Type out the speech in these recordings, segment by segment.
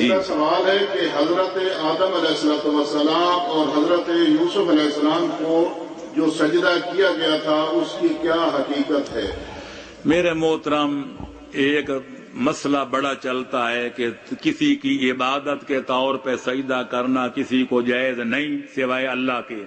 میرا سوال ہے کہ حضرت آدم علیہ السلام اور حضرت یوسف علیہ السلام کو جو سجدہ کیا گیا تھا اس کی کیا حقیقت ہے؟ میرے محترم، ایک مسئلہ بڑا چلتا ہے کہ کسی کی عبادت کے طور پہ سجدہ کرنا کسی کو جائز نہیں سوائے اللہ کے،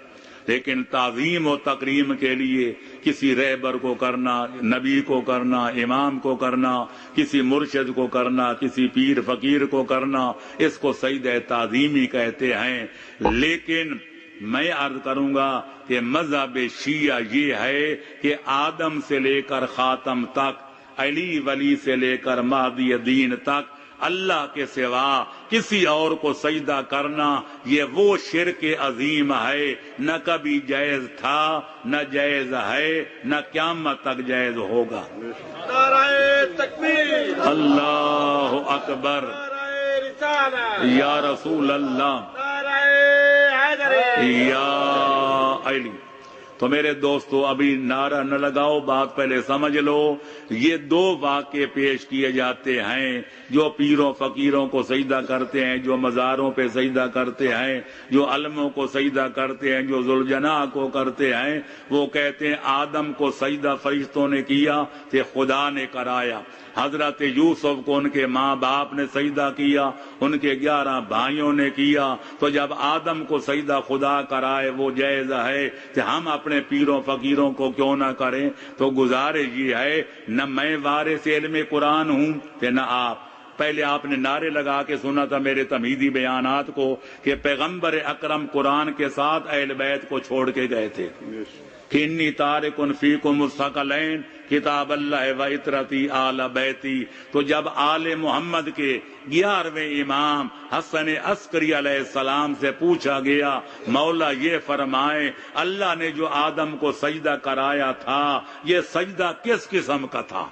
لیکن تعظیم و تکریم کے لیے کسی رہبر کو کرنا، نبی کو کرنا، امام کو کرنا، کسی مرشد کو کرنا، کسی پیر فقیر کو کرنا، اس کو سجدہ تعظیمی کہتے ہیں۔ لیکن میں عرض کروں گا کہ مذہب شیعہ یہ ہے کہ آدم سے لے کر خاتم تک، علی ولی سے لے کر مہدی دین تک، اللہ کے سوا کسی اور کو سجدہ کرنا یہ وہ شرک عظیم ہے، نہ کبھی جائز تھا، نہ جائز ہے، نہ قیامت تک جائز ہوگا۔ نعرہ تکبیر، اللہ اکبر، نعرہ رسالہ، یا رسول اللہ، نعرہ حیدری، یا علی۔ تو میرے دوستو ابھی نعرہ نہ لگاؤ، بات پہلے سمجھ لو۔ یہ دو واقعے پیش کیے جاتے ہیں، جو پیروں فقیروں کو سجدہ کرتے ہیں، جو مزاروں پہ سجدہ کرتے ہیں، جو علموں کو سجدہ کرتے ہیں، جو ذوالجناح کو کرتے ہیں، وہ کہتے ہیں آدم کو سجدہ فرشتوں نے کیا کہ خدا نے کرایا، حضرت یوسف کو ان کے ماں باپ نے سجدہ کیا، ان کے 11 بھائیوں نے کیا، تو جب آدم کو سجدہ خدا کرائے وہ جائز ہے کہ ہم اپنے پیروں فقیروں کو کیوں نہ کریں؟ تو گزارش یہ ہے، نہ میں وارث علم قرآن ہوں کہ نہ آپ۔ پہلے آپ نے نعرے لگا کے سنا تھا میرے تمہیدی بیانات کو کہ پیغمبر اکرم قرآن کے ساتھ اہل بیت کو چھوڑ کے گئے تھے کہ انی تارک فیکم الثقلین کتاب اللہ و عطرتی آل بیتی۔ تو جب آل محمد کے 11ویں امام حسن عسکری علیہ السلام سے پوچھا گیا مولا یہ فرمائیں اللہ نے جو آدم کو سجدہ کرایا تھا یہ سجدہ کس قسم کا تھا؟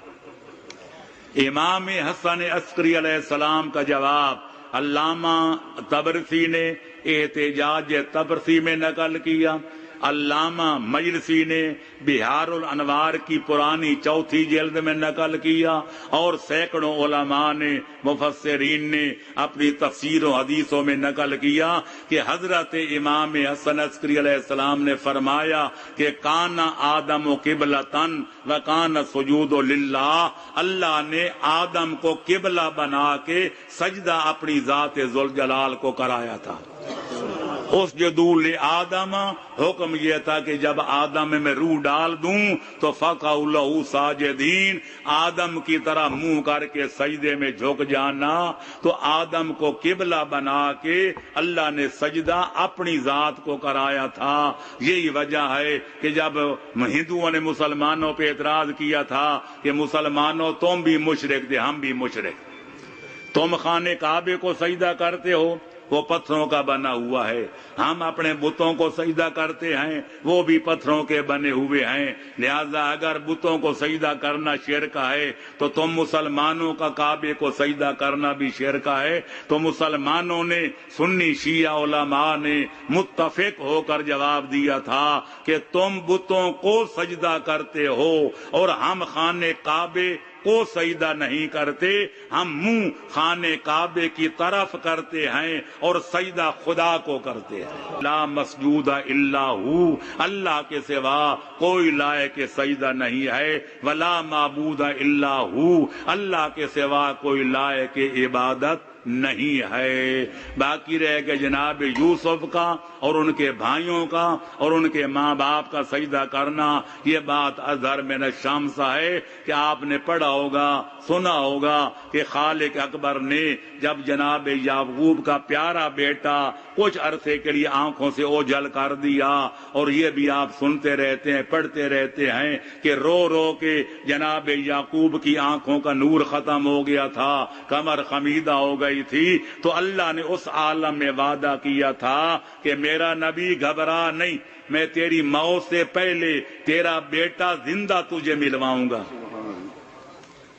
امام حسن عسکری علیہ السلام کا جواب علامہ طبرسی نے احتجاج طبرسی میں نقل کیا، علامہ مجلسی نے بہار الانوار کی پرانی 4 جلد میں نقل کیا، اور سینکڑوں علماء نے مفسرین نے اپنی تفسیر و حدیثوں میں نقل کیا کہ حضرت امام حسن عسکری علیہ السلام نے فرمایا کہ کان آدم قبلۃً و کان سجود للہ، اللہ نے آدم کو قبلہ بنا کے سجدہ اپنی ذات ذوالجلال کو کرایا تھا۔ اسجدوا لآدم، حکم یہ تھا کہ جب آدم میں روح ڈال دوں تو فقعوا لہ ساجدین، آدم کی طرح منہ کر کے سجدے میں جھک جانا۔ تو آدم کو قبلہ بنا کے اللہ نے سجدہ اپنی ذات کو کرایا تھا۔ یہی وجہ ہے کہ جب ہندوؤں نے مسلمانوں پہ اعتراض کیا تھا کہ مسلمانوں تم بھی مشرک تھے ہم بھی مشرک، تم خانے کعبے کو سجدہ کرتے ہو وہ پتھروں کا بنا ہوا ہے، ہم اپنے بتوں کو سجدہ کرتے ہیں وہ بھی پتھروں کے بنے ہوئے ہیں، لہذا اگر بتوں کو سجدہ کرنا شرک ہے تو تم مسلمانوں کا کعبے کو سجدہ کرنا بھی شرک ہے۔ تو مسلمانوں نے، سنی شیعہ علماء نے متفق ہو کر جواب دیا تھا کہ تم بتوں کو سجدہ کرتے ہو اور ہم خانے کعبے کو سجدہ نہیں کرتے، ہم منہ خانے کعبے کی طرف کرتے ہیں اور سجدہ خدا کو کرتے ہیں۔ لا مسجود الا ہو، اللہ کے سوا کوئی لائق سجدہ نہیں ہے، ولا معبود الا ہو، اللہ کے سوا کوئی لائق عبادت نہیں ہے۔ باقی رہ گئے جناب یوسف کا اور ان کے بھائیوں کا اور ان کے ماں باپ کا سجدہ کرنا، یہ بات ازہر من الشمس ہے کہ آپ نے پڑھا ہوگا سنا ہوگا کہ خالق اکبر نے جب جناب یعقوب کا پیارا بیٹا کچھ عرصے کے لیے آنکھوں سے اوجھل کر دیا، اور یہ بھی آپ سنتے رہتے ہیں پڑھتے رہتے ہیں کہ رو رو کے جناب یعقوب کی آنکھوں کا نور ختم ہو گیا تھا، کمر خمیدہ ہو گئی تھی، تو اللہ نے اس عالم میں وعدہ کیا تھا کہ میرا نبی گھبرا نہیں، میں تیری موت سے پہلے تیرا بیٹا زندہ تجھے ملواؤں گا۔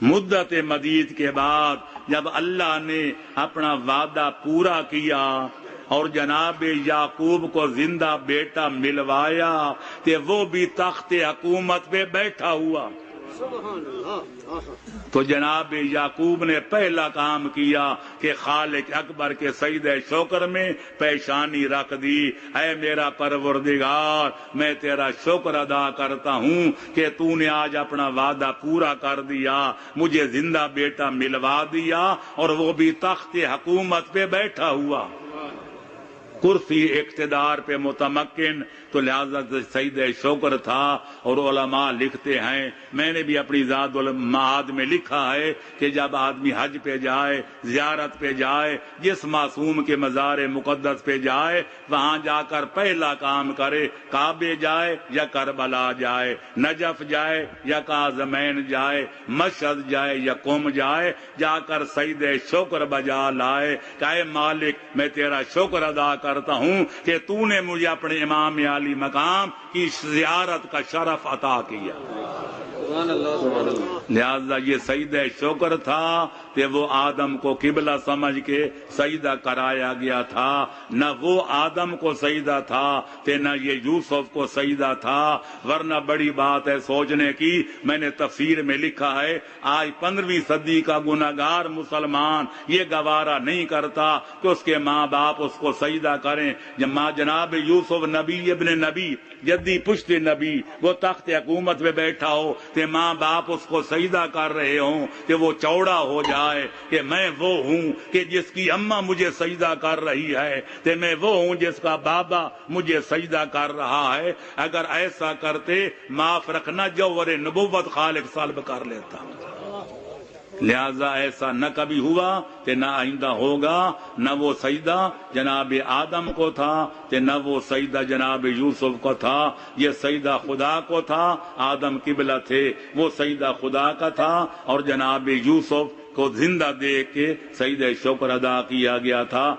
مدت مدید کے بعد جب اللہ نے اپنا وعدہ پورا کیا اور جناب یعقوب کو زندہ بیٹا ملوایا کہ وہ بھی تخت حکومت پہ بیٹھا ہوا، تو جناب یعقوب نے پہلا کام کیا کہ خالق اکبر کے سجدہ شکر میں پیشانی رکھ دی. اے میرا پروردگار، میں تیرا شکر ادا کرتا ہوں کہ تو نے آج اپنا وعدہ پورا کر دیا، مجھے زندہ بیٹا ملوا دیا، اور وہ بھی تخت حکومت پہ بیٹھا ہوا، کرسی اقتدار پہ متمکن. تو لہذا سجدہ شکر تھا. اور علماء لکھتے ہیں، میں نے بھی اپنی زاد المعاد میں لکھا ہے کہ جب آدمی حج پہ جائے، زیارت پہ جائے، جس معصوم کے مزار مقدس پہ جائے، وہاں جا کر پہلا کام کرے، کعبے جائے یا کربلا جائے، نجف جائے یا کاظمین جائے، مشہد جائے یا قم جائے، جا کر سجدہ شکر بجا لائے کہ اے مالک، میں تیرا شکر ادا کرتا ہوں کہ تو نے مجھے اپنے امام عالی مقام کی زیارت کا شرف عطا کیا. لہذا یہ سجدہ شکر تھا کہ وہ آدم کو قبلہ سمجھ کے سجدہ کرایا گیا تھا. نہ وہ آدم کو سجدہ تھا کہ نہ یہ یوسف کو سجدہ تھا. ورنہ بڑی بات ہے سوچنے کی، میں نے تفسیر میں لکھا ہے، آج 15ویں صدی کا گناہگار مسلمان یہ گوارا نہیں کرتا کہ اس کے ماں باپ اس کو سجدہ کریں. جناب یوسف نبی ابن نبی، جدی پشت نبی، وہ تخت حکومت پہ بیٹھا ہو کہ ماں باپ اس کو سجدہ کر رہے ہوں کہ وہ چوڑا ہو جائے کہ میں وہ ہوں کہ جس کی اماں مجھے سجدہ کر رہی ہے، کہ میں وہ ہوں جس کا بابا مجھے سجدہ کر رہا ہے. اگر ایسا کرتے، معاف رکھنا، جوہر نبوت خالق سلب کر لیتا. لہذا ایسا نہ کبھی ہوا کہ نہ آئندہ ہوگا. نہ وہ سجدہ جناب آدم کو تھا کہ نہ وہ سجدہ جناب یوسف کو تھا. یہ سجدہ خدا کو تھا. آدم قبلہ تھے، وہ سجدہ خدا کا تھا، اور جناب یوسف کو زندہ دیکھ کے سجدہ شکر ادا کیا گیا تھا.